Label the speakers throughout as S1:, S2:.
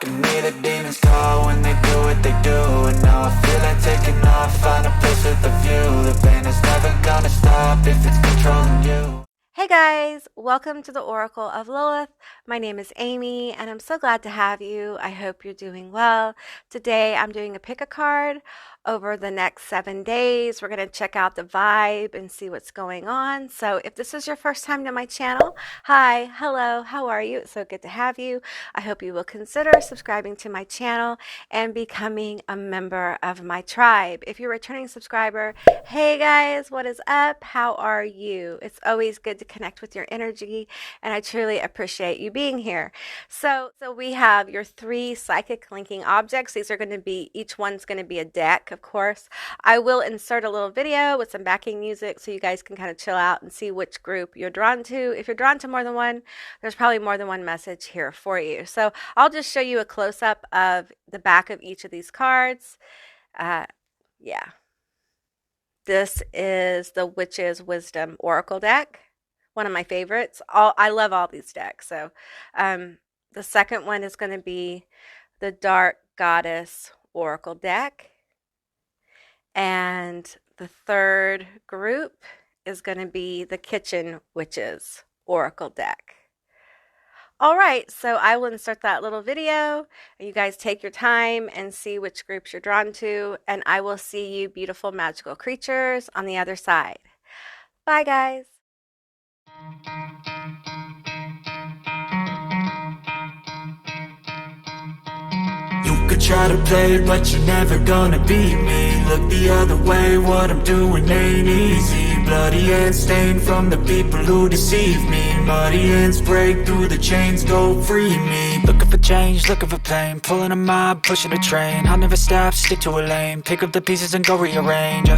S1: can hear the demons call when they do what they do. And now I feel like taking off, find a place with a view. The pain is never gonna stop if it's controlling you.
S2: Hey guys, welcome to the Oracle of Lilith. My name is Amy and I'm so glad to have you. I hope you're doing well. Today I'm doing a pick a card over the next 7 days. We're going to check out the vibe and see what's going on. So if this is your first time to my channel, hi, hello, how are you? It's so good to have you. I hope you will consider subscribing to my channel and becoming a member of my tribe. If you're a returning subscriber, hey guys, what is up? How are you? It's always good to connect with your energy and I truly appreciate you being here. So we have your 3 psychic linking objects. These are going to be, each one's going to be a deck, of course. I will insert a little video with some backing music so you guys can kind of chill out and see which group you're drawn to. If you're drawn to more than one, there's probably more than one message here for you. So I'll just show you a close-up of the back of each of these cards. Yeah. This is the Witch's Wisdom Oracle deck. One of my favorites. I love all these decks. So the second one is going to be the Dark Goddess Oracle deck. And the third group is going to be the Kitchen Witches Oracle deck. All right, so I will insert that little video. You guys take your time and see which groups you're drawn to, and I will see you beautiful magical creatures on the other side. Bye, guys.
S1: You could try to play, but you're never gonna beat me. Look the other way, what I'm doing ain't easy. Bloody hands stained from the people who deceive me. Muddy hands break through the chains, go free me. Looking for change, looking for pain. Pulling a mob, pushing a train. I'll never stop, stick to a lane. Pick up the pieces and go rearrange.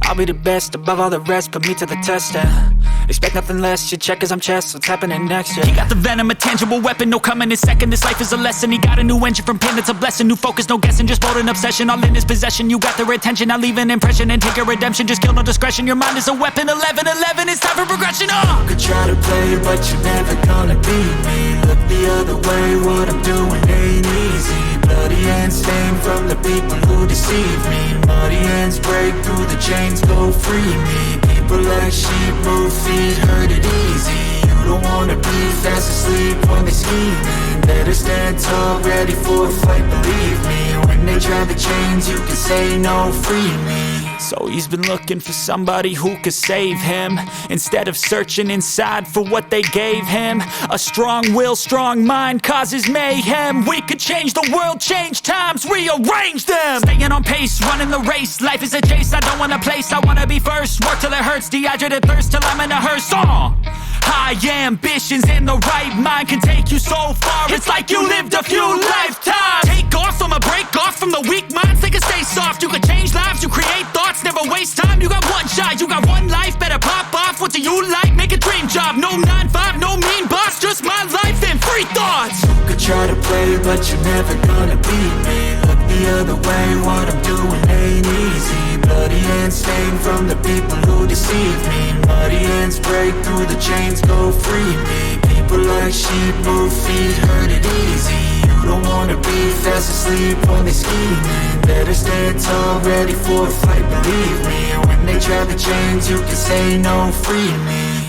S1: I'll be the best above all the rest, put me to the test and expect nothing less, your check as I'm chess, what's happening next, yeah. He got the venom, a tangible weapon, no coming in second. This life is a lesson, he got a new engine from pain, it's a blessing. New focus, no guessing, just bold and obsession. All in his possession, you got their attention. I'll leave an impression and take your redemption. Just kill, no discretion, your mind is a weapon. 11-11, it's time for progression, You could try to play, but you're never gonna beat me. Look the other way, what I'm doing ain't easy. Bloody hands stained from the people who deceive me. Muddy hands break through the chains, go free me. People like sheep move feet, hurt it easy. You don't wanna be fast asleep when they scheming. Better stand tall, ready for a fight, believe me. When they try the chains, you can say no, free me. So he's been looking for somebody who could save him, instead of searching inside for what they gave him. A strong will, strong mind causes mayhem. We could change the world, change times, rearrange them. Staying on pace, running the race. Life is a chase, I don't want a place. I wanna be first, work till it hurts. Dehydrated thirst till I'm in a hearse. High ambitions and the right mind can take you so far. It's like you lived a few lifetimes. Take off from a break off from the weak minds. They can stay soft. You can change lives, you create thoughts, never waste time. You got one shot, you got one life. Better pop off. What do you like? Make a dream job. No 9-5, no mean boss. Just my life and free thoughts. You could try to play, but you're never gonna beat me. Look the other way, what I'm doing ain't easy. Bloody hands stained from the people who deceive me. Muddy hands break through the chains, go free me. People like sheep move feet, hurt it easy. You don't wanna be fast asleep when they scheming. Better stand tall, ready for a fight, believe me. When they try the chains, you can say no, free me.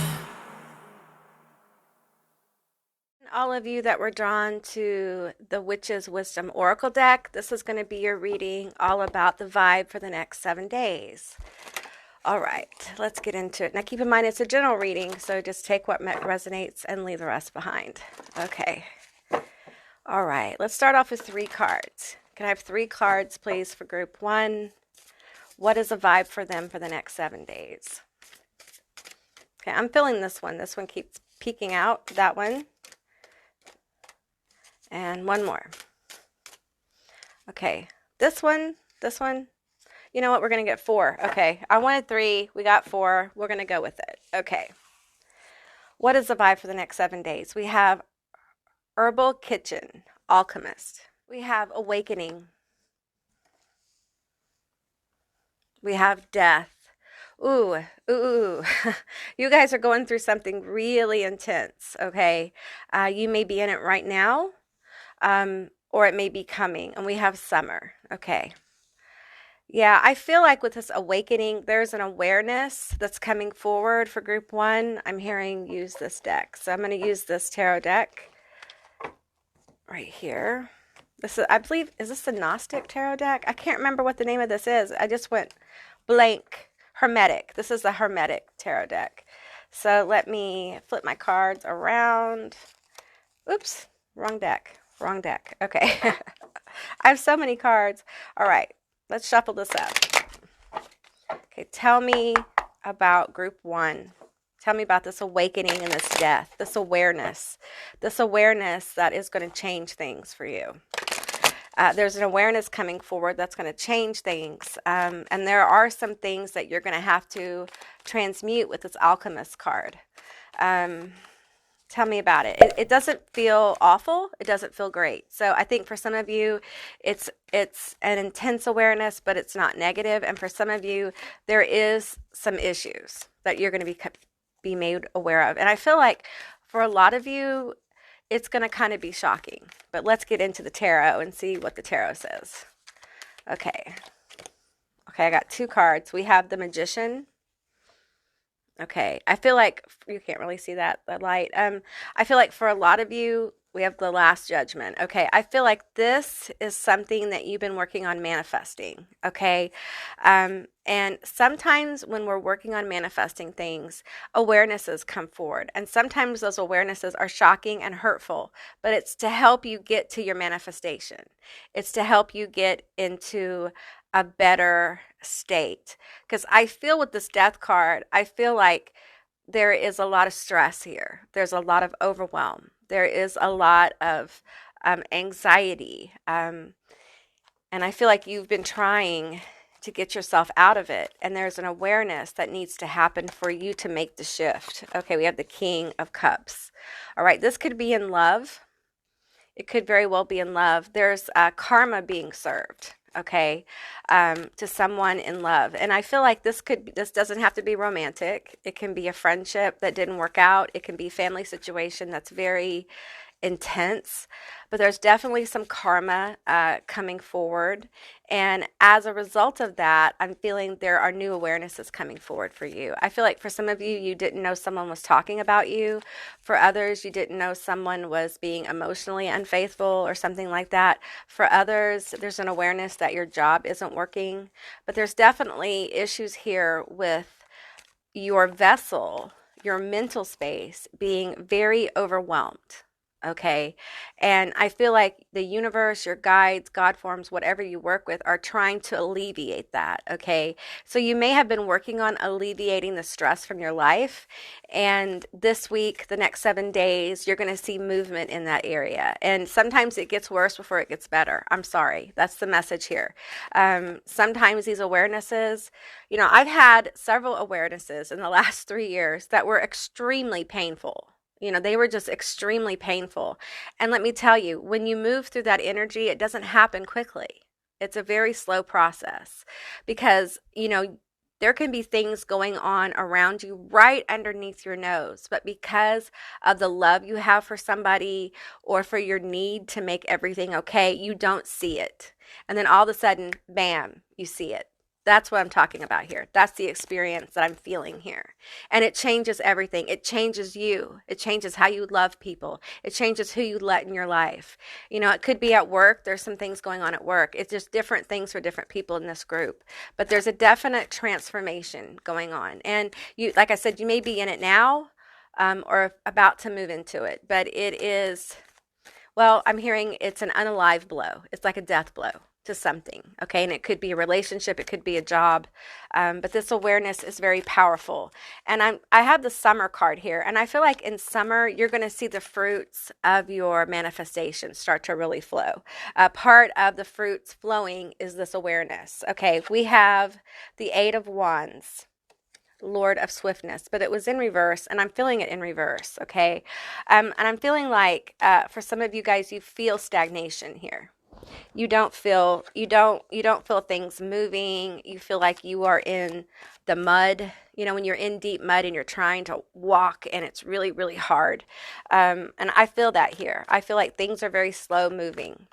S2: All of you that were drawn to the Witch's Wisdom Oracle deck, this is going to be your reading all about the vibe for the next 7 days. All right, let's get into it. Now keep in mind it's a general reading, so just take what resonates and leave the rest behind. Okay. All right, let's start off with 3 cards. Can I have 3 cards, please, for group 1? What is the vibe for them for the next 7 days? Okay, I'm feeling this one. This one keeps peeking out, that one. And one more. Okay, this one. You know what? We're going to get 4. Okay, I wanted 3. We got 4. We're going to go with it. Okay. What is the vibe for the next 7 days? We have Herbal Kitchen, Alchemist. We have Awakening. We have Death. Ooh. You guys are going through something really intense, okay? You may be in it right now. or it may be coming. And we have summer. Okay. Yeah, I feel like with this awakening, there's an awareness that's coming forward for group one. I'm hearing use this deck. So I'm going to use this tarot deck right here. This is, I believe, is this the Gnostic tarot deck? I can't remember what the name of this is. I just went blank. Hermetic. This is the Hermetic tarot deck. So let me flip my cards around. Oops, wrong deck. Wrong deck. Okay. I have so many cards. All right, let's shuffle this up. Okay, tell me about group one. Tell me about this awakening and this death, this awareness that is going to change things for you. There's an awareness coming forward that's going to change things. And there are some things that you're going to have to transmute with this alchemist card. Tell me about it. It doesn't feel awful. It doesn't feel great. So I think for some of you, it's an intense awareness, but it's not negative. And for some of you, there is some issues that you're going to be made aware of. And I feel like for a lot of you, it's going to kind of be shocking. But let's get into the tarot and see what the tarot says. Okay. Okay, I got two cards. We have the Magician. Okay, I feel like you can't really see that, the light. I feel like for a lot of you, we have the Last Judgment. Okay, I feel like this is something that you've been working on manifesting. Okay, and sometimes when we're working on manifesting things, awarenesses come forward, and sometimes those awarenesses are shocking and hurtful. But it's to help you get to your manifestation. It's to help you get into a better state. Because I feel with this Death card, I feel like there is a lot of stress here. There's a lot of overwhelm. There is a lot of anxiety. And I feel like you've been trying to get yourself out of it. And there's an awareness that needs to happen for you to make the shift. Okay, we have the King of Cups. All right, this could be in love. It could very well be in love. There's karma being served. Okay, to someone in love. And I feel like this doesn't have to be romantic. It can be a friendship that didn't work out. It can be a family situation that's very intense, but there's definitely some karma coming forward. And as a result of that, I'm feeling there are new awarenesses coming forward for you. I feel like for some of you, you didn't know someone was talking about you. For others, you didn't know someone was being emotionally unfaithful or something like that. For others, there's an awareness that your job isn't working. But there's definitely issues here with your vessel, your mental space being very overwhelmed. Okay. And I feel like the universe, your guides, God forms, whatever you work with are trying to alleviate that. Okay. So you may have been working on alleviating the stress from your life. And this week, the next 7 days, you're going to see movement in that area. And sometimes it gets worse before it gets better. I'm sorry. That's the message here. Sometimes these awarenesses, I've had several awarenesses in the last 3 years that were extremely painful. They were just extremely painful. And let me tell you, when you move through that energy, it doesn't happen quickly. It's a very slow process because, there can be things going on around you right underneath your nose. But because of the love you have for somebody or for your need to make everything okay, you don't see it. And then all of a sudden, bam, you see it. That's what I'm talking about here. That's the experience that I'm feeling here. And it changes everything. It changes you. It changes how you love people. It changes who you let in your life. It could be at work. There's some things going on at work. It's just different things for different people in this group. But there's a definite transformation going on. And you, like I said, you may be in it now or about to move into it. But it is, well, I'm hearing it's an unalive blow. It's like a death blow to something, okay? And it could be a relationship, it could be a job, but this awareness is very powerful. And I have the summer card here, and I feel like in summer, you're going to see the fruits of your manifestation start to really flow. Part of the fruits flowing is this awareness, okay? We have the Eight of Wands, Lord of Swiftness, but it was in reverse, and I'm feeling it in reverse, okay? And I'm feeling like for some of you guys, you feel stagnation here. You don't feel things moving. You feel like you are in the mud, when you're in deep mud and you're trying to walk and it's really, really hard. And I feel that here. I feel like things are very slow moving.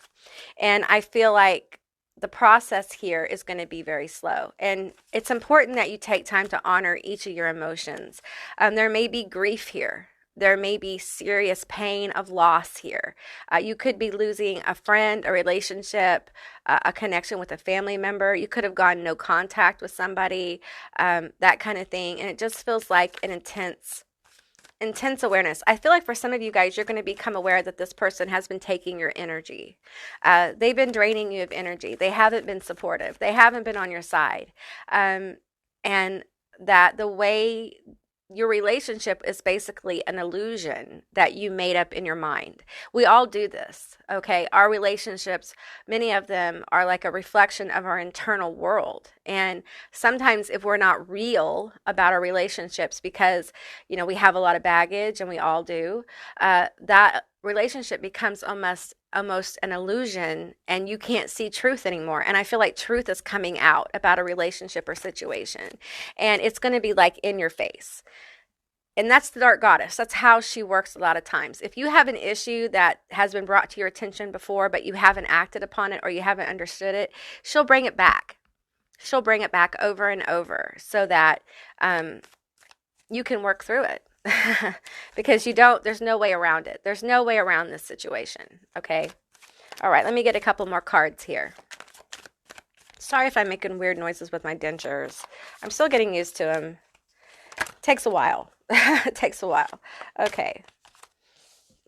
S2: And I feel like the process here is going to be very slow. And it's important that you take time to honor each of your emotions. There may be grief here. There may be serious pain of loss here. You could be losing a friend, a relationship, a connection with a family member. You could have gone no contact with somebody, that kind of thing. And it just feels like an intense awareness. I feel like for some of you guys, you're going to become aware that this person has been taking your energy. They've been draining you of energy. They haven't been supportive. They haven't been on your side. And that the way your relationship is basically an illusion that you made up in your mind. We all do this, okay? Our relationships, many of them are like a reflection of our internal world. And sometimes if we're not real about our relationships because, we have a lot of baggage, and we all do, that relationship becomes almost an illusion, and you can't see truth anymore. And I feel like truth is coming out about a relationship or situation, and it's going to be like in your face. And that's the dark goddess. That's how she works a lot of times. If you have an issue that has been brought to your attention before, but you haven't acted upon it or you haven't understood it, she'll bring it back. She'll bring it back over and over so that you can work through it. Because there's no way around it. There's no way around this situation, okay? All right, let me get a couple more cards here. Sorry if I'm making weird noises with my dentures. I'm still getting used to them. Takes a while. It takes a while. Okay.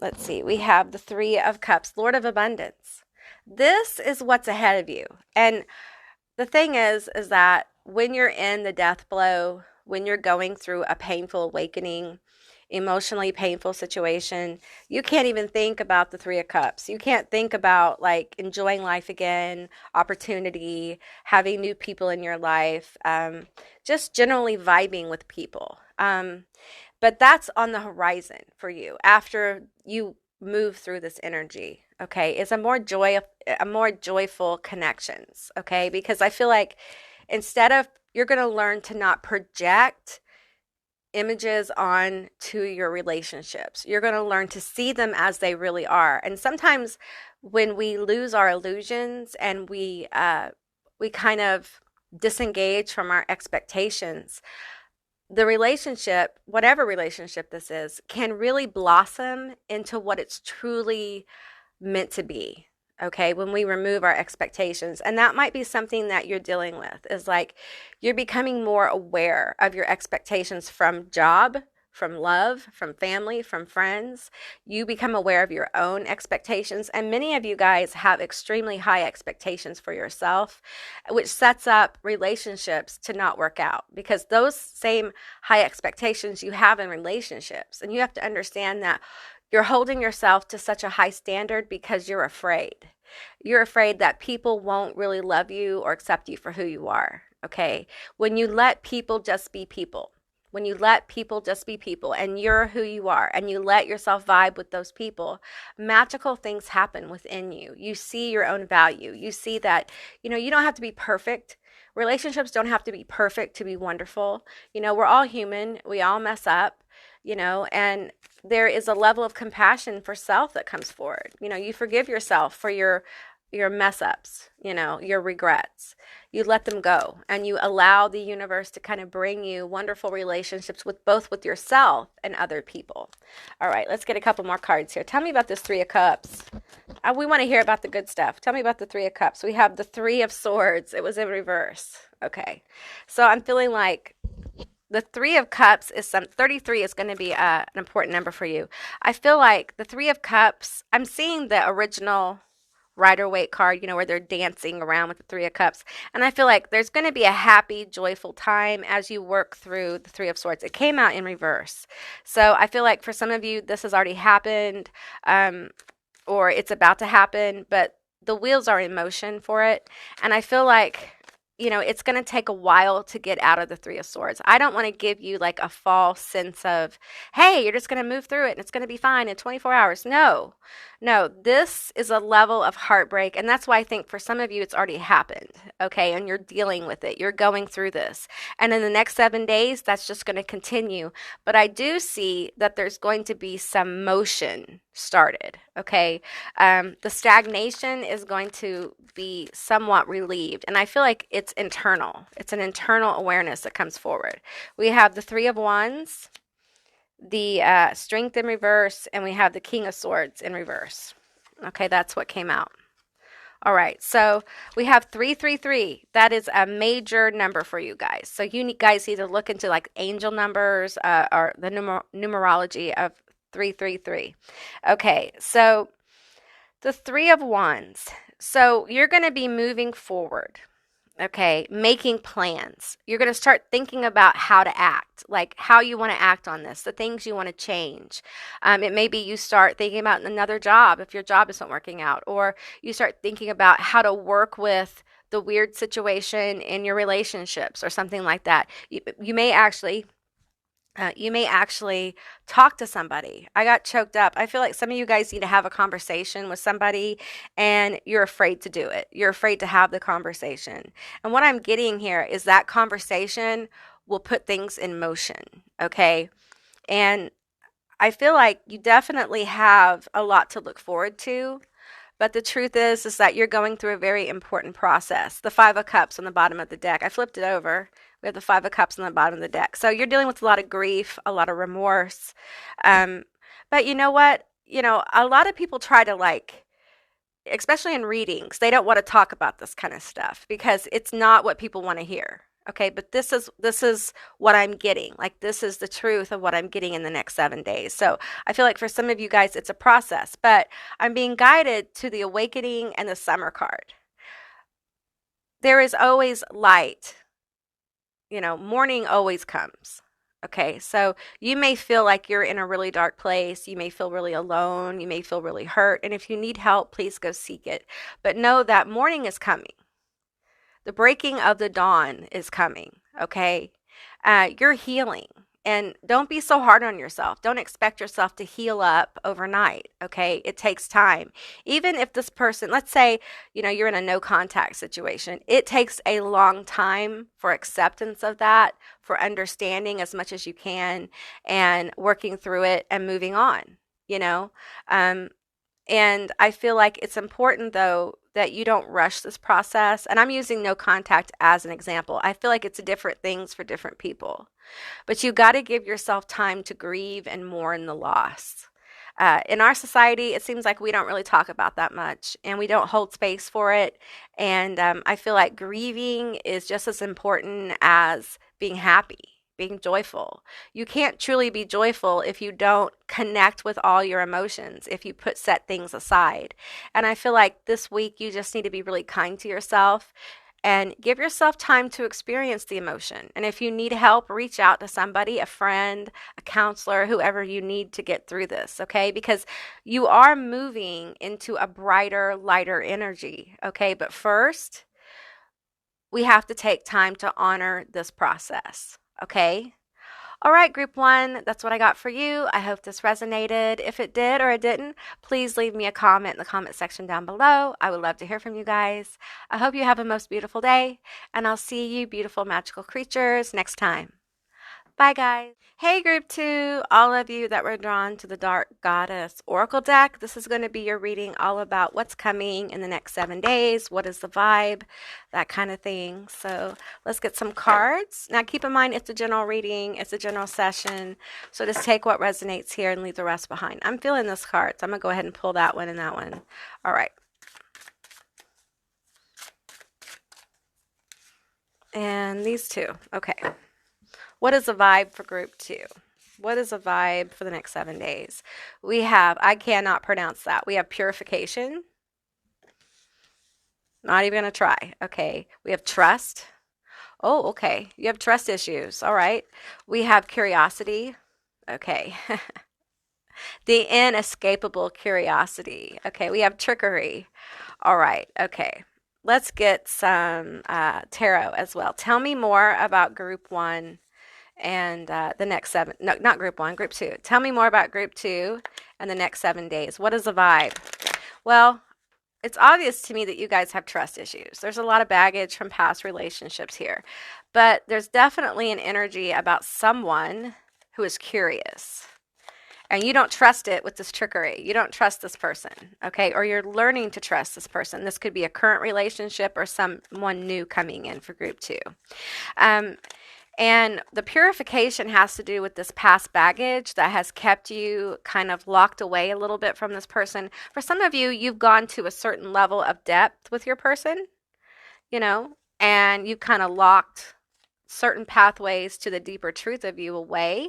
S2: Let's see. We have the Three of Cups, Lord of Abundance. This is what's ahead of you. And the thing is that when you're in the death blow, when you're going through a painful awakening, emotionally painful situation, you can't even think about the Three of Cups. You can't think about like enjoying life again, opportunity, having new people in your life, just generally vibing with people. But that's on the horizon for you after you move through this energy. Okay, it's a more joyful connections. Okay, because I feel like instead of you're going to learn to not project images on to your relationships. You're going to learn to see them as they really are. And sometimes when we lose our illusions and we kind of disengage from our expectations, the relationship, whatever relationship this is, can really blossom into what it's truly meant to be. Okay, when we remove our expectations. And that might be something that you're dealing with, is like you're becoming more aware of your expectations from job, from love, from family, from friends. You become aware of your own expectations. And many of you guys have extremely high expectations for yourself, which sets up relationships to not work out, because those same high expectations you have in relationships. And you have to understand that you're holding yourself to such a high standard because you're afraid. You're afraid that people won't really love you or accept you for who you are, okay? When you let people just be people, when you let people just be people and you're who you are and you let yourself vibe with those people, magical things happen within you. You see your own value. You see that, you don't have to be perfect. Relationships don't have to be perfect to be wonderful. We're all human. We all mess up, and there is a level of compassion for self that comes forward. You forgive yourself for your mess ups, your regrets. You let them go and you allow the universe to kind of bring you wonderful relationships with yourself and other people. All right, let's get a couple more cards here. Tell me about this Three of Cups. We want to hear about the good stuff. Tell me about the Three of Cups. We have the Three of Swords. It was in reverse. Okay, so I'm feeling like the Three of Cups 33 is going to be an important number for you. I feel like the Three of Cups, I'm seeing the original Rider-Waite card, where they're dancing around with the Three of Cups. And I feel like there's going to be a happy, joyful time as you work through the Three of Swords. It came out in reverse. So I feel like for some of you, this has already happened, or it's about to happen, but the wheels are in motion for it. And I feel like it's going to take a while to get out of the Three of Swords. I don't want to give you like a false sense of, hey, you're just going to move through it and it's going to be fine in 24 hours. No, no, this is a level of heartbreak. And that's why I think for some of you, it's already happened. Okay. And you're dealing with it. You're going through this. And in the next 7 days, that's just going to continue. But I do see that there's going to be some motion started. Okay. The stagnation is going to be somewhat relieved. And I feel like it's internal. It's an internal awareness that comes forward. We have the Three of Wands, the Strength in reverse, and we have the King of Swords in reverse. Okay, that's what came out. All right, so we have 333. That is a major number for you guys. So you guys need to look into like angel numbers or the numerology of 333. Okay, so the Three of Wands. So you're going to be moving forward, okay, making plans. You're going to start thinking about how to act, like how you want to act on this, the things you want to change. It may be you start thinking about another job if your job isn't working out, or you start thinking about how to work with the weird situation in your relationships or something like that. You may actually talk to somebody. I got choked up. I feel like some of you guys need to have a conversation with somebody and you're afraid to do it. You're afraid to have the conversation. And what I'm getting here is that conversation will put things in motion. Okay. And I feel like you definitely have a lot to look forward to. But the truth is that you're going through a very important process. The Five of Cups on the bottom of the deck. I flipped it over. We have the Five of Cups on the bottom of the deck. So you're dealing with a lot of grief, a lot of remorse. But you know what? A lot of people try to especially in readings, they don't want to talk about this kind of stuff because it's not what people want to hear. Okay, but this is what I'm getting. Like this is the truth of what I'm getting in the next 7 days. So I feel like for some of you guys, it's a process, but I'm being guided to the Awakening and the Summer card. There is always light. Morning always comes. Okay, so you may feel like you're in a really dark place. You may feel really alone. You may feel really hurt. And if you need help, please go seek it. But know that morning is coming. The breaking of the dawn is coming, okay? You're healing. And don't be so hard on yourself. Don't expect yourself to heal up overnight, okay? It takes time. Even if this person, let's say, you're in a no contact situation, it takes a long time for acceptance of that, for understanding as much as you can, and working through it and moving on, And I feel like it's important, though, that you don't rush this process. And I'm using no contact as an example. I feel like it's different things for different people. But you got to give yourself time to grieve and mourn the loss. In our society, it seems like we don't really talk about that much and we don't hold space for it. And I feel like grieving is just as important as being happy, being joyful. You can't truly be joyful if you don't connect with all your emotions, if you set things aside. And I feel like this week you just need to be really kind to yourself and give yourself time to experience the emotion. And if you need help, reach out to somebody, a friend, a counselor, whoever you need to get through this, okay? Because you are moving into a brighter, lighter energy, okay? But first, we have to take time to honor this process. Okay. All right, group one, that's what I got for you. I hope this resonated. If it did or it didn't, please leave me a comment in the comment section down below. I would love to hear from you guys. I hope you have a most beautiful day, and I'll see you beautiful magical creatures next time. Bye, guys. Hey, group two, all of you that were drawn to the Dark Goddess Oracle deck. This is going to be your reading all about what's coming in the next 7 days. What is the vibe? That kind of thing. So let's get some cards. Now, keep in mind, it's a general reading. It's a general session. So just take what resonates here and leave the rest behind. I'm feeling this card, so I'm going to go ahead and pull that one and that one. All right. And these two. Okay. What is the vibe for group two? What is a vibe for the next 7 days? We have, I cannot pronounce that. We have purification. Not even going to try. Okay. We have trust. Oh, okay. You have trust issues. All right. We have curiosity. Okay. The inescapable curiosity. Okay. We have trickery. All right. Okay. let's get some tarot as well. Tell me more about group one and the next seven. No, not group one, group two. Tell me more about group two and the next 7 days. What is the vibe? Well, it's obvious to me that you guys have trust issues. There's a lot of baggage from past relationships here, but there's definitely an energy about someone who is curious. And you don't trust it with this trickery. You don't trust this person, okay? Or you're learning to trust this person. This could be a current relationship or someone new coming in for group two. And the purification has to do with this past baggage that has kept you kind of locked away a little bit from this person. For some of you, you've gone to a certain level of depth with your person, you know, and you've kind of locked certain pathways to the deeper truth of you away.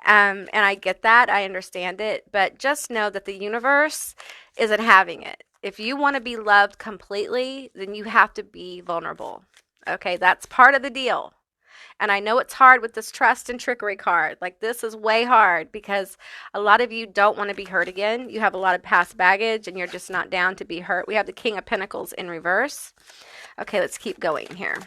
S2: And I get that. I understand it. But just know that the universe isn't having it. If you want to be loved completely, then you have to be vulnerable. Okay, that's part of the deal. And I know it's hard with this trust and trickery card. Like, this is way hard because a lot of you don't want to be hurt again. You have a lot of past baggage and you're just not down to be hurt. We have the King of Pentacles in reverse. Okay, let's keep going here.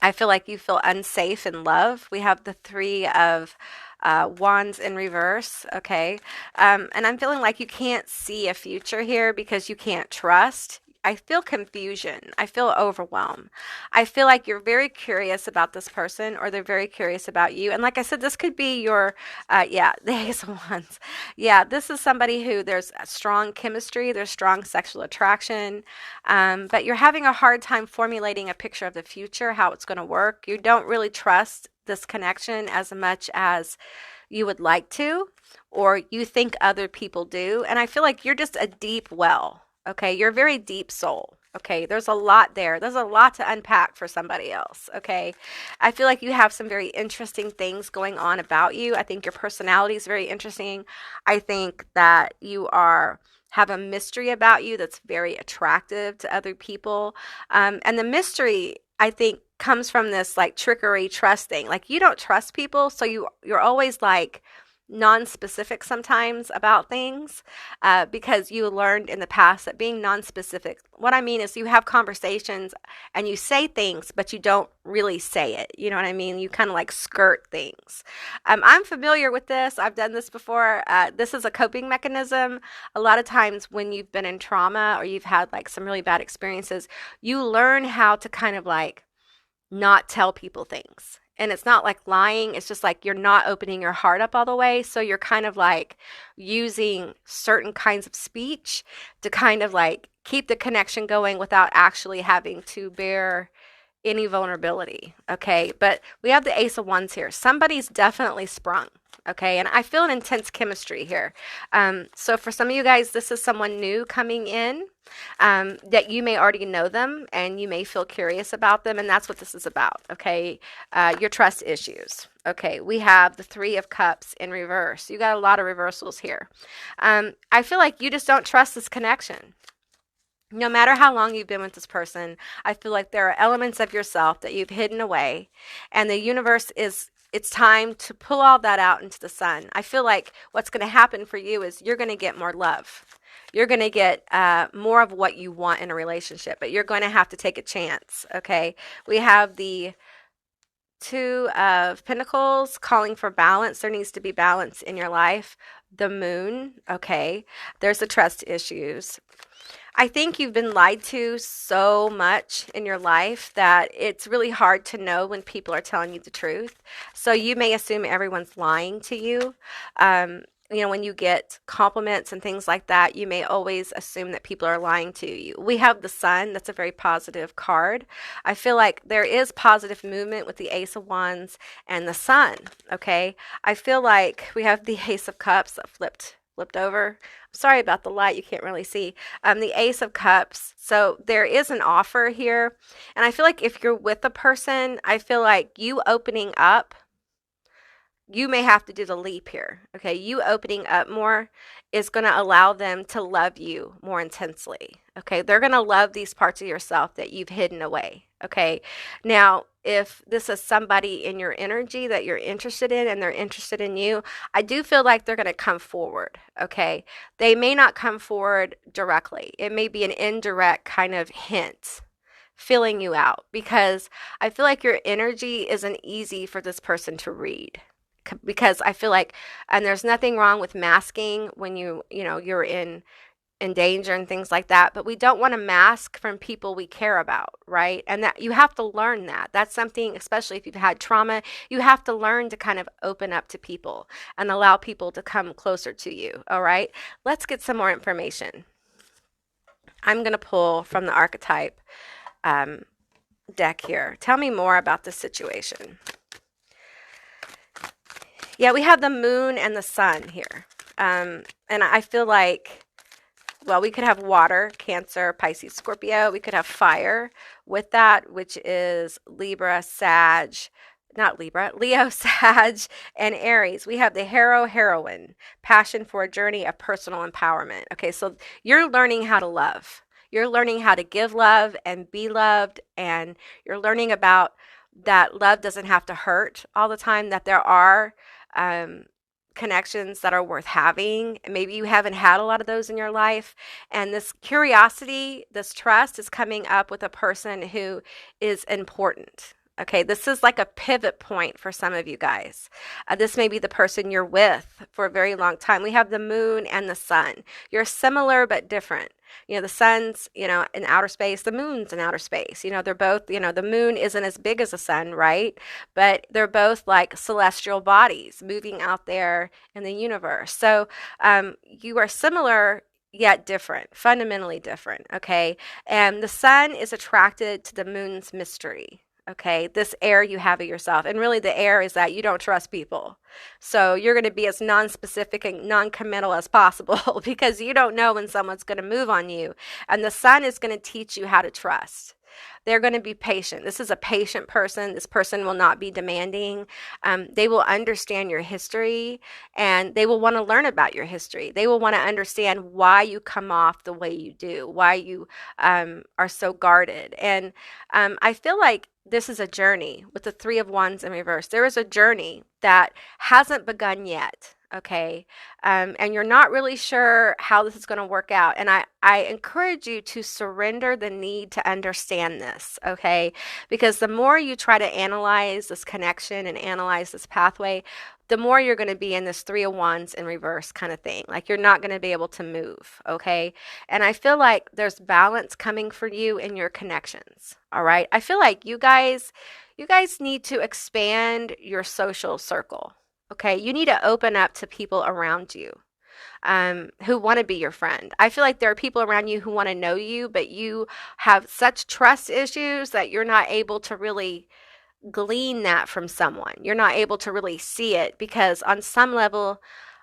S2: I feel like you feel unsafe in love. We have the Three of Wands in reverse, okay? And I'm feeling like you can't see a future here because you can't trust. I feel confusion. I feel overwhelmed. I feel like you're very curious about this person or they're very curious about you. And like I said, this could be your, the Ace of Wands. Yeah, this is somebody who there's a strong chemistry, there's strong sexual attraction, but you're having a hard time formulating a picture of the future, how it's going to work. You don't really trust this connection as much as you would like to, or you think other people do. And I feel like you're just a deep well. Okay, you're a very deep soul. Okay, there's a lot there. There's a lot to unpack for somebody else. Okay, I feel like you have some very interesting things going on about you. I think your personality is very interesting. I think that you have a mystery about you that's very attractive to other people. And the mystery, I think, comes from this like trickery trust thing. Like, you don't trust people, so you're always like non-specific sometimes about things because you learned in the past that being non-specific, what I mean is you have conversations and you say things, but you don't really say it. You know what I mean? You kind of like skirt things. I'm familiar with this. I've done this before. This is a coping mechanism. A lot of times when you've been in trauma or you've had like some really bad experiences, you learn how to kind of like not tell people things. And it's not like lying. It's just like you're not opening your heart up all the way. So you're kind of like using certain kinds of speech to kind of like keep the connection going without actually having to bear any vulnerability. Okay. But we have the Ace of Wands here. Somebody's definitely sprung. Okay. And I feel an intense chemistry here. So for some of you guys, this is someone new coming in. That you may already know them and you may feel curious about them, and that's what this is about. Okay, your trust issues. Okay, we have the Three of Cups in reverse. You got a lot of reversals here. I feel like you just don't trust this connection. No matter how long you've been with this person, I feel like there are elements of yourself that you've hidden away, and the universe it's time to pull all that out into the sun. I feel like what's going to happen for you is you're going to get more love. You're going to get more of what you want in a relationship, but you're going to have to take a chance, okay? We have the Two of Pentacles calling for balance. There needs to be balance in your life. The Moon, okay? There's the trust issues. I think you've been lied to so much in your life that it's really hard to know when people are telling you the truth. So you may assume everyone's lying to you. When you get compliments and things like that, you may always assume that people are lying to you. We have the Sun. That's a very positive card. I feel like there is positive movement with the Ace of Wands and the Sun, okay? I feel like we have the Ace of Cups that flipped over. I'm sorry about the light. You can't really see. The Ace of Cups. So there is an offer here. And I feel like if you're with a person, I feel like you opening up you may have to do the leap here. Okay. You opening up more is going to allow them to love you more intensely. Okay. They're going to love these parts of yourself that you've hidden away. Okay. Now, if this is somebody in your energy that you're interested in and they're interested in you, I do feel like they're going to come forward. Okay. They may not come forward directly, it may be an indirect kind of hint filling you out, because I feel like your energy isn't easy for this person to read, because I feel like, and there's nothing wrong with masking when you're in danger and things like that, but we don't want to mask from people we care about, right? And that you have to learn that. That's something, especially if you've had trauma, you have to learn to kind of open up to people and allow people to come closer to you. All right, let's get some more information. I'm going to pull from the archetype deck here. Tell me more about this situation. Yeah, we have the moon and the sun here. And I feel like, well, we could have water, Cancer, Pisces, Scorpio. We could have fire with that, which is Libra, Sag, not Libra, Leo, Sag, and Aries. We have the heroine, passion for a journey of personal empowerment. Okay, so you're learning how to love. You're learning how to give love and be loved, and you're learning about that love doesn't have to hurt all the time, that there are connections that are worth having. Maybe you haven't had a lot of those in your life, and this curiosity, this trust is coming up with a person who is important. Okay, this is like a pivot point for some of you guys. This may be the person you're with for a very long time. We have the moon and the sun. You're similar but different. The sun's, in outer space, the moon's in outer space. They're both, the moon isn't as big as the sun, right? But they're both like celestial bodies moving out there in the universe. So you are similar yet different, fundamentally different, okay? And the sun is attracted to the moon's mystery. Okay, this air you have of yourself. And really the air is that you don't trust people. So you're going to be as non-specific and non-committal as possible because you don't know when someone's going to move on you. And the sun is going to teach you how to trust. They're going to be patient. This is a patient person. This person will not be demanding. They will understand your history, and they will want to learn about your history. They will want to understand why you come off the way you do, why you are so guarded. And I feel like this is a journey with the Three of Wands in reverse. There is a journey that hasn't begun yet. Okay. And you're not really sure how this is going to work out. And I encourage you to surrender the need to understand this. Okay. Because the more you try to analyze this connection and analyze this pathway, the more you're going to be in this Three of Wands in reverse kind of thing. Like you're not going to be able to move. Okay. And I feel like there's balance coming for you in your connections. All right. I feel like you guys need to expand your social circle. Okay, you need to open up to people around you who want to be your friend. I feel like there are people around you who want to know you, but you have such trust issues that you're not able to really glean that from someone. You're not able to really see it because on some level,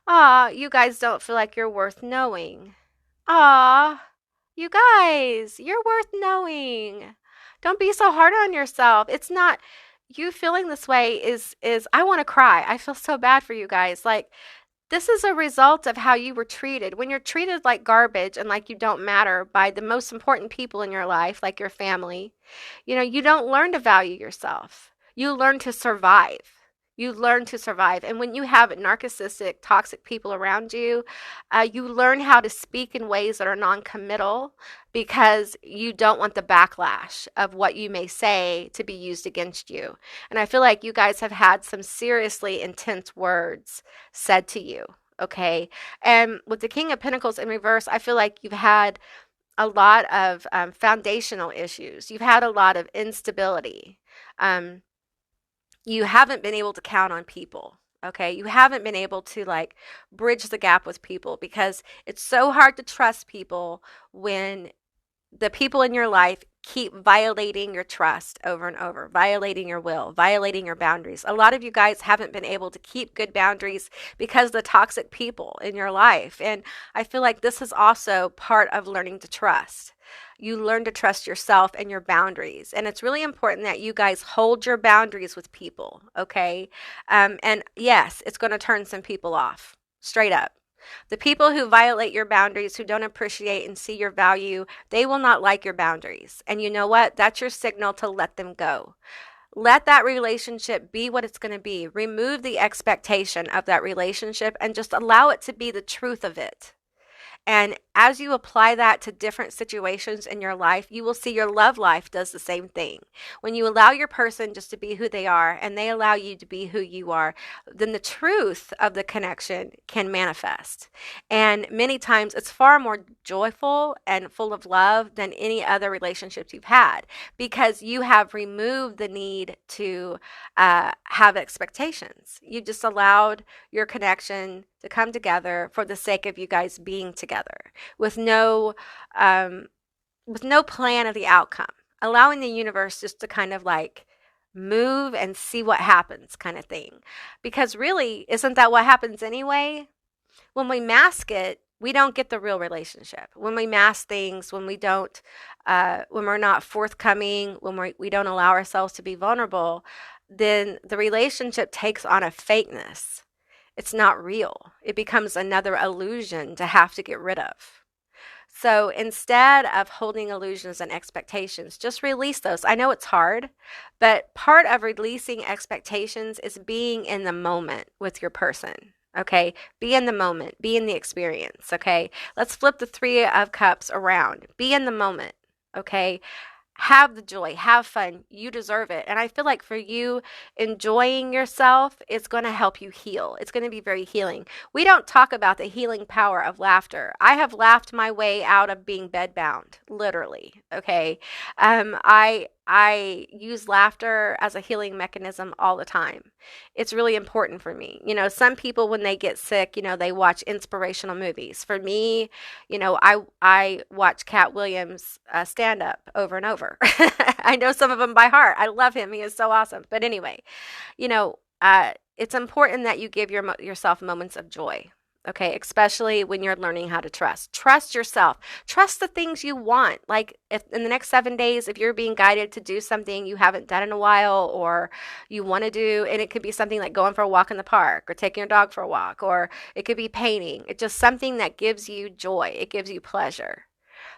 S2: you guys don't feel like you're worth knowing. You guys, you're worth knowing. Don't be so hard on yourself. It's not you feeling this way is I want to cry. I feel so bad for you guys. Like this is a result of how you were treated. When you're treated like garbage and like you don't matter by the most important people in your life, like your family, you don't learn to value yourself. You learn to survive. You learn to survive. And when you have narcissistic, toxic people around you, you learn how to speak in ways that are non-committal because you don't want the backlash of what you may say to be used against you. And I feel like you guys have had some seriously intense words said to you, okay? And with the King of Pentacles in reverse, I feel like you've had a lot of foundational issues. You've had a lot of instability. You haven't been able to count on people. Okay. You haven't been able to like bridge the gap with people because it's so hard to trust people when the people in your life keep violating your trust over and over, violating your will, violating your boundaries. A lot of you guys haven't been able to keep good boundaries because of the toxic people in your life. And I feel like this is also part of learning to trust. You learn to trust yourself and your boundaries. And it's really important that you guys hold your boundaries with people, okay? And yes, it's going to turn some people off, straight up. The people who violate your boundaries, who don't appreciate and see your value, they will not like your boundaries. And you know what? That's your signal to let them go. Let that relationship be what it's going to be. Remove the expectation of that relationship and just allow it to be the truth of it. And as you apply that to different situations in your life, you will see your love life does the same thing. When you allow your person just to be who they are and they allow you to be who you are, then the truth of the connection can manifest. And many times it's far more joyful and full of love than any other relationships you've had, because you have removed the need to have expectations. You just allowed your connection to come together for the sake of you guys being together with no plan of the outcome, allowing the universe just to kind of like move and see what happens kind of thing. Because really, isn't that what happens anyway? When we mask it, we don't get the real relationship. When we mask things, when we don't, when we're not forthcoming, when we don't allow ourselves to be vulnerable, then the relationship takes on a fakeness. It's not real. It becomes another illusion to have to get rid of. So instead of holding illusions and expectations, just release those. I know it's hard, but part of releasing expectations is being in the moment with your person. Okay, be in the moment, be in the experience. Okay, let's flip the Three of Cups around. Be in the moment. Okay, have the joy, have fun. You deserve it. And I feel like for you, enjoying yourself is going to help you heal. It's going to be very healing. We don't talk about the healing power of laughter. I have laughed my way out of being bedbound, literally. Okay. I use laughter as a healing mechanism all the time. It's really important for me. You know, some people, when they get sick, you know, they watch inspirational movies. For me, you know, I watch Cat Williams stand up over and over. I know some of them by heart. I love him. He is so awesome. But anyway, you know, it's important that you give yourself moments of joy. Okay, especially when you're learning how to trust. Trust yourself. Trust the things you want. Like if in the next 7 days, if you're being guided to do something you haven't done in a while or you want to do, and it could be something like going for a walk in the park or taking your dog for a walk, or it could be painting. It's just something that gives you joy. It gives you pleasure.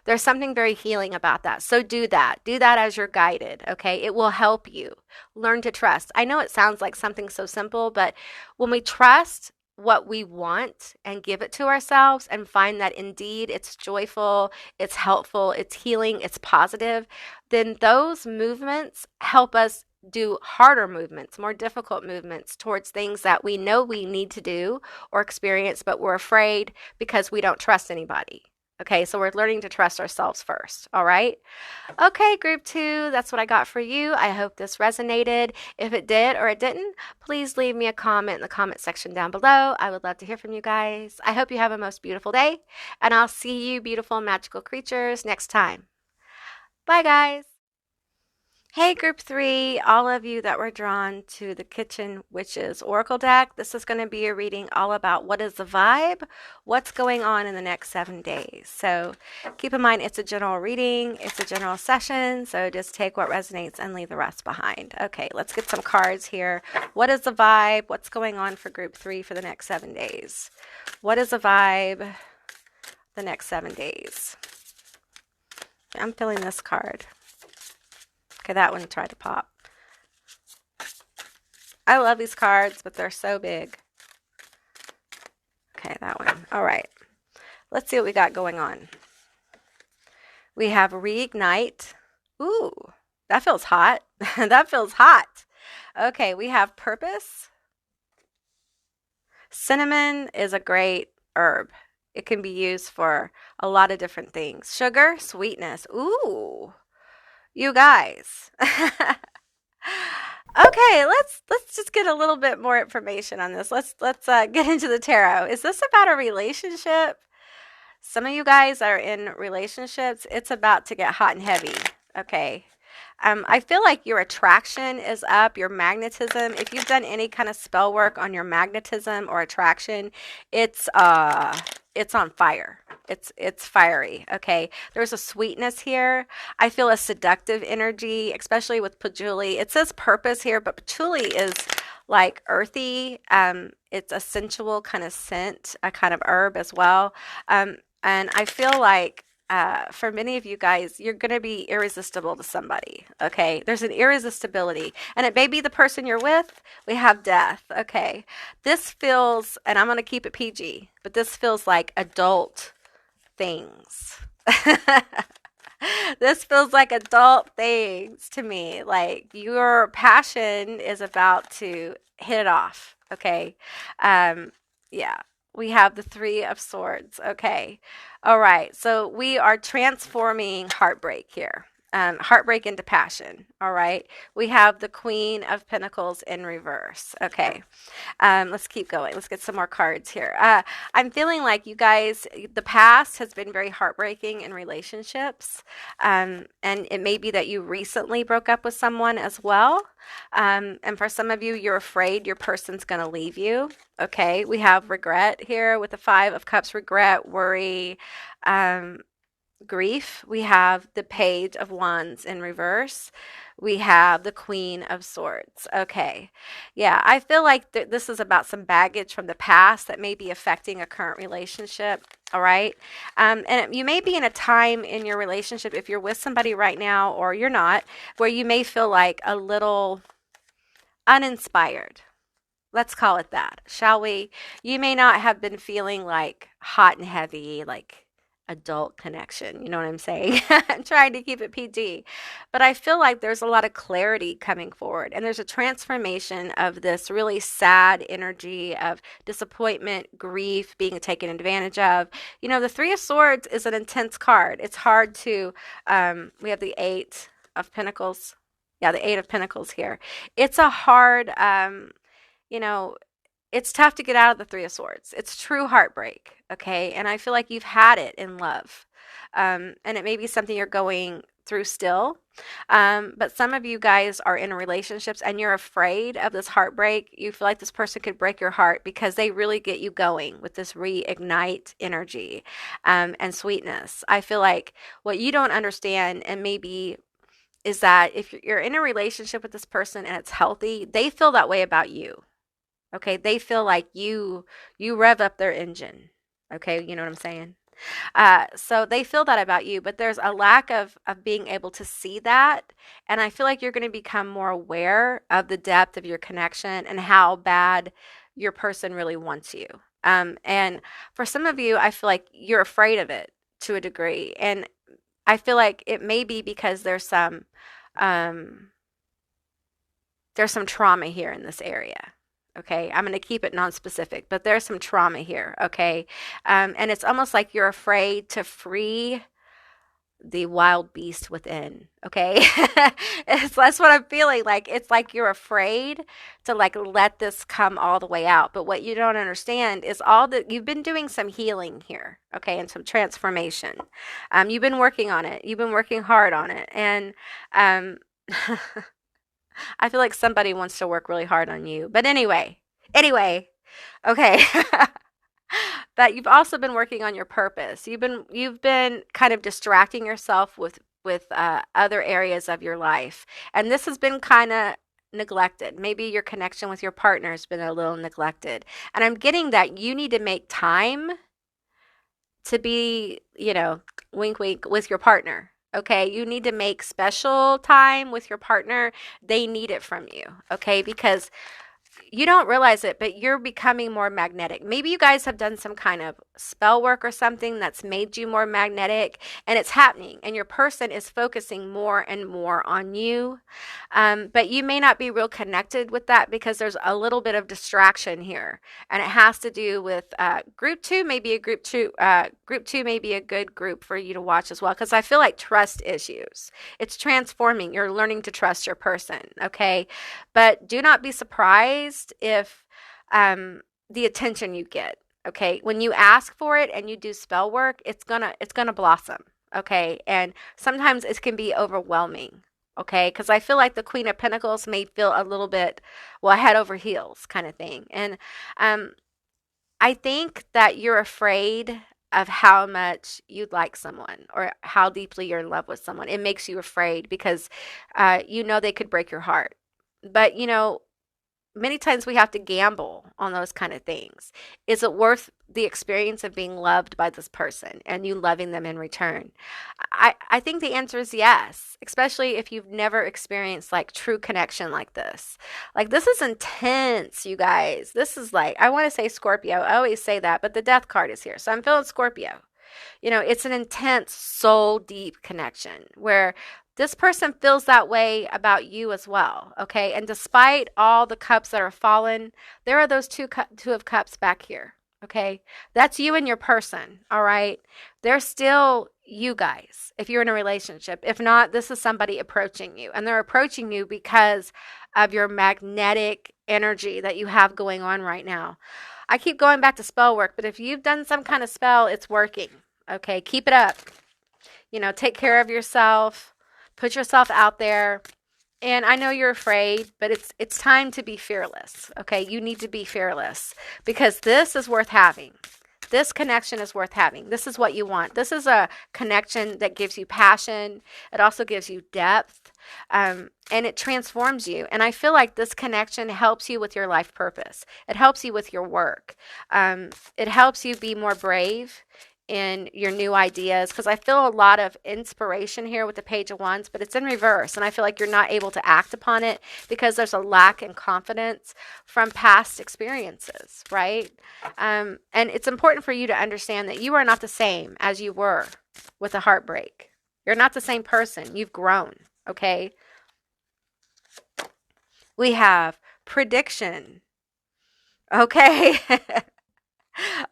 S2: There's something very healing about that. So do that. Do that as you're guided, okay? It will help you learn to trust. I know it sounds like something so simple, but when we trust what we want and give it to ourselves and find that indeed it's joyful, it's helpful, it's healing, it's positive, then those movements help us do harder movements, more difficult movements towards things that we know we need to do or experience, but we're afraid because we don't trust anybody. Okay, so we're learning to trust ourselves first, all right? Okay, group 2, that's what I got for you. I hope this resonated. If it did or it didn't, please leave me a comment in the comment section down below. I would love to hear from you guys. I hope you have a most beautiful day, and I'll see you beautiful magical creatures next time. Bye, guys. Hey, group 3, all of you that were drawn to the Kitchen Witches Oracle deck. This is going to be a reading all about what is the vibe, what's going on in the next 7 days. So keep in mind, it's a general reading, it's a general session, so just take what resonates and leave the rest behind. Okay, let's get some cards here. What is the vibe? What's going on for group 3 for the next 7 days? What is the vibe the next 7 days? I'm feeling this card. Okay, that one tried to pop. I love these cards, but they're so big. Okay, that one. All right. Let's see what we got going on. We have reignite. Ooh, that feels hot. That feels hot. Okay, we have purpose. Cinnamon is a great herb. It can be used for a lot of different things. Sugar, sweetness. Ooh. You guys. Okay, let's just get a little bit more information on this. Let's get into the tarot. Is this about a relationship? Some of you guys are in relationships. It's about to get hot and heavy. Okay. I feel like your attraction is up, your magnetism. If you've done any kind of spell work on your magnetism or attraction, it's it's on fire. It's fiery. Okay. There's a sweetness here. I feel a seductive energy, especially with patchouli. It says purpose here, but patchouli is like earthy. It's a sensual kind of scent, a kind of herb as well. And I feel like for many of you guys, you're going to be irresistible to somebody. Okay. There's an irresistibility, and it may be the person you're with. We have death. Okay. This feels, and I'm going to keep it PG, but this feels like adult things. This feels like adult things to me. Like your passion is about to hit it off. Okay. Yeah. We have the Three of Swords. Okay. All right. So we are transforming heartbreak here. Heartbreak into passion. All right. We have the Queen of Pentacles in reverse. Okay. Let's keep going. Let's get some more cards here. I'm feeling like you guys, the past has been very heartbreaking in relationships. And it may be that you recently broke up with someone as well. And for some of you, you're afraid your person's going to leave you. Okay. We have regret here with the Five of Cups, regret, worry, grief. We have the Page of Wands in reverse. We have the Queen of Swords. Okay. Yeah, I feel like this is about some baggage from the past that may be affecting a current relationship. All right. And you may be in a time in your relationship, if you're with somebody right now or you're not, where you may feel like a little uninspired. Let's call it that, shall we? You may not have been feeling like hot and heavy, like adult connection. You know what I'm saying? I'm trying to keep it PG. But I feel like there's a lot of clarity coming forward, and there's a transformation of this really sad energy of disappointment, grief, being taken advantage of. You know, the Three of Swords is an intense card. It's hard to, we have the Eight of Pentacles. Yeah, the Eight of Pentacles here. It's a hard, you know, it's tough to get out of the Three of Swords. It's true heartbreak, okay? And I feel like you've had it in love. And it may be something you're going through still. But some of you guys are in relationships and you're afraid of this heartbreak. You feel like this person could break your heart because they really get you going with this reignite energy and sweetness. I feel like what you don't understand, and maybe is that if you're in a relationship with this person and it's healthy, they feel that way about you. Okay, they feel like you rev up their engine. Okay, you know what I'm saying? So they feel that about you, but there's a lack of being able to see that. And I feel like you're going to become more aware of the depth of your connection and how bad your person really wants you. And for some of you, I feel like you're afraid of it to a degree. And I feel like it may be because um, there's some trauma here in this area. Okay, I'm going to keep it non-specific, but there's some trauma here. Okay, and it's almost like you're afraid to free the wild beast within. Okay, that's what I'm feeling like. It's like you're afraid to like let this come all the way out. But what you don't understand is all that you've been doing some healing here. Okay, and some transformation. You've been working on it. You've been working hard on it, and I feel like somebody wants to work really hard on you. But anyway, okay. But you've also been working on your purpose. You've been kind of distracting yourself with other areas of your life, and this has been kind of neglected. Maybe your connection with your partner has been a little neglected. And I'm getting that you need to make time to be, wink, wink, with your partner. Okay, you need to make special time with your partner. They need it from you, okay? Because you don't realize it, but you're becoming more magnetic. Maybe you guys have done some kind of spell work or something that's made you more magnetic, and it's happening, and your person is focusing more and more on you. But you may not be real connected with that because there's a little bit of distraction here, and it has to do with group two. Maybe a group two. Group two may be a good group for you to watch as well, because I feel like trust issues. It's transforming. You're learning to trust your person. Okay, but do not be surprised if the attention you get. Okay, when you ask for it and you do spell work, it's gonna blossom. okay? And sometimes it can be overwhelming, okay? Because I feel like the Queen of Pentacles may feel a little bit, well, head over heels kind of thing. And um, I think that you're afraid of how much you'd like someone or how deeply you're in love with someone. It makes you afraid because you know they could break your heart. But, you know, many times we have to gamble on those kind of things. Is it worth the experience of being loved by this person and you loving them in return? I think the answer is yes, especially if you've never experienced like true connection like this. Like this is intense, you guys. This is like, I want to say Scorpio. I always say that, but the death card is here. So I'm feeling Scorpio. You know, it's an intense, soul deep connection where this person feels that way about you as well. Okay. And despite all the cups that are fallen, there are those two of cups back here. Okay. That's you and your person. All right. They're still you guys if you're in a relationship. If not, this is somebody approaching you, and they're approaching you because of your magnetic energy that you have going on right now. I keep going back to spell work, but if you've done some kind of spell, it's working. Okay, keep it up. You know, take care of yourself, put yourself out there. And I know you're afraid, but it's time to be fearless. Okay, you need to be fearless because this is worth having. This connection is worth having. This is what you want. This is a connection that gives you passion. It also gives you depth, and it transforms you. And I feel like this connection helps you with your life purpose. It helps you with your work. It helps you be more brave in your new ideas, because I feel a lot of inspiration here with the Page of Wands, but it's in reverse, and I feel like you're not able to act upon it because there's a lack in confidence from past experiences, right? And it's important for you to understand that you are not the same as you were with a heartbreak. You're not the same person. You've grown, okay? We have prediction, okay?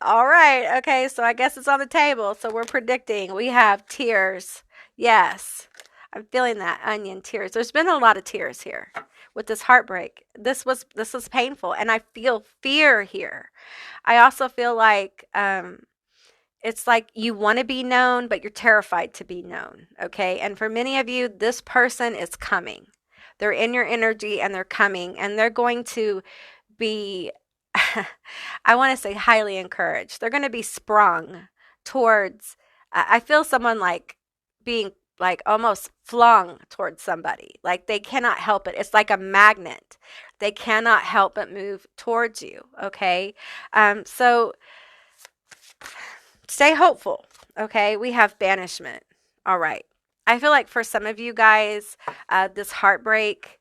S2: All right. Okay. So I guess it's on the table. So we're predicting. We have tears. Yes. I'm feeling that onion tears. There's been a lot of tears here with this heartbreak. This was painful, and I feel fear here. I also feel like it's like you want to be known, but you're terrified to be known. Okay. And for many of you, this person is coming. They're in your energy and they're coming, and they're going to be I want to say highly encouraged. They're going to be sprung towards, I feel someone like being like almost flung towards somebody. Like they cannot help it. It's like a magnet. They cannot help but move towards you. Okay. So stay hopeful. Okay. We have banishment. All right. I feel like for some of you guys, this heartbreak,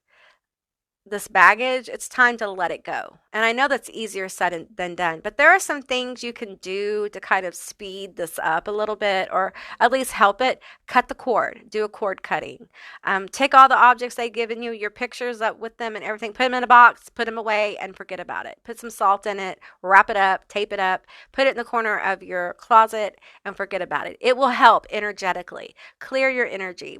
S2: this baggage, it's time to let it go. And I know that's easier said than done, but there are some things you can do to kind of speed this up a little bit, or at least help it. Cut the cord, do a cord cutting. Take all the objects they've given you, your pictures up with them and everything, put them in a box, put them away, and forget about it. Put some salt in it, wrap it up, tape it up, put it in the corner of your closet, and forget about it. It will help energetically. Clear your energy.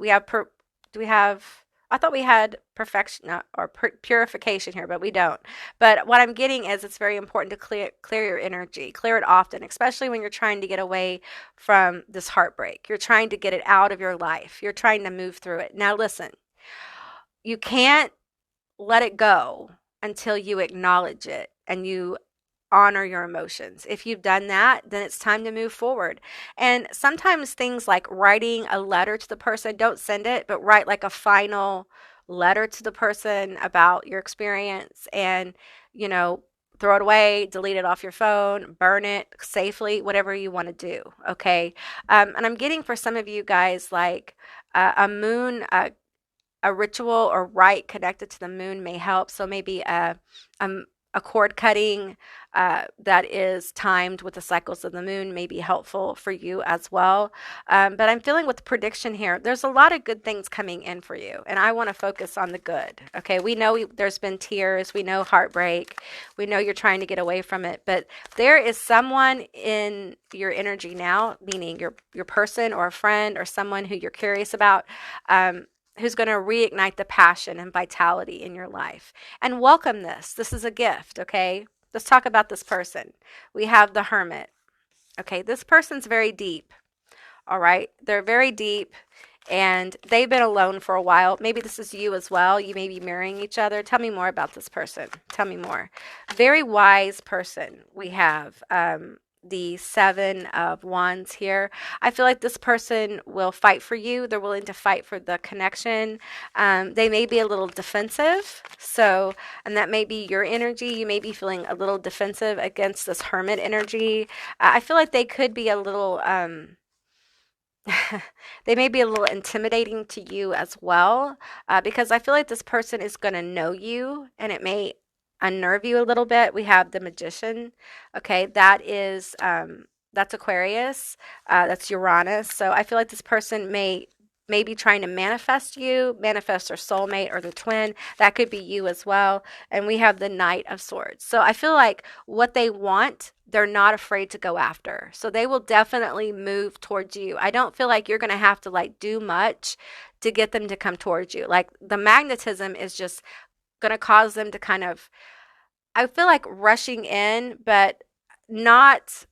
S2: I thought we had perfection or purification here, but we don't. But what I'm getting is it's very important to clear your energy, clear it often, especially when you're trying to get away from this heartbreak. You're trying to get it out of your life. You're trying to move through it. Now, listen, you can't let it go until you acknowledge it and you honor your emotions. If you've done that, then it's time to move forward. And sometimes things like writing a letter to the person, don't send it, but write like a final letter to the person about your experience, and, you know, throw it away, delete it off your phone, burn it safely, whatever you want to do. Okay. And I'm getting for some of you guys like a moon, a ritual or rite connected to the moon may help. So maybe a cord cutting that is timed with the cycles of the moon may be helpful for you as well. But I'm feeling with the prediction here, there's a lot of good things coming in for you. And I want to focus on the good. Okay. We know there's been tears. We know heartbreak. We know you're trying to get away from it. But there is someone in your energy now, meaning your person or a friend or someone who you're curious about, who's going to reignite the passion and vitality in your life. And welcome this. This is a gift, okay? Let's talk about this person. We have the Hermit. Okay, this person's very deep. all right? They're very deep and they've been alone for a while. Maybe this is you as well. You may be mirroring each other. Tell me more about this person. Tell me more. Very wise person. We have the Seven of Wands here. I feel like this person will fight for you. They're willing to fight for the connection. They may be a little defensive. So, and that may be your energy. You may be feeling a little defensive against this Hermit energy. I feel like they could be a little they may be a little intimidating to you as well, because I feel like this person is going to know you and it may unnerve you a little bit. We have the Magician. Okay, that's Aquarius. That's Uranus. So I feel like this person may be trying to manifest you, manifest their soulmate or their twin. That could be you as well. And we have the Knight of Swords. So I feel like what they want, they're not afraid to go after. So they will definitely move towards you. I don't feel like you're going to have to like do much to get them to come towards you. Like the magnetism is just going to cause them to kind of, I feel like rushing in, but not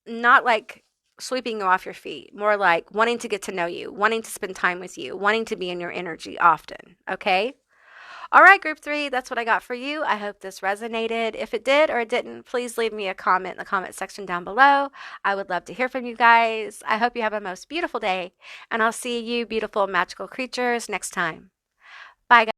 S2: like sweeping you off your feet, more like wanting to get to know you, wanting to spend time with you, wanting to be in your energy often. Okay. All right, group 3, that's what I got for you. I hope this resonated. If it did or it didn't, please leave me a comment in the comment section down below. I would love to hear from you guys. I hope you have a most beautiful day, and I'll see you beautiful magical creatures next time. Bye, guys.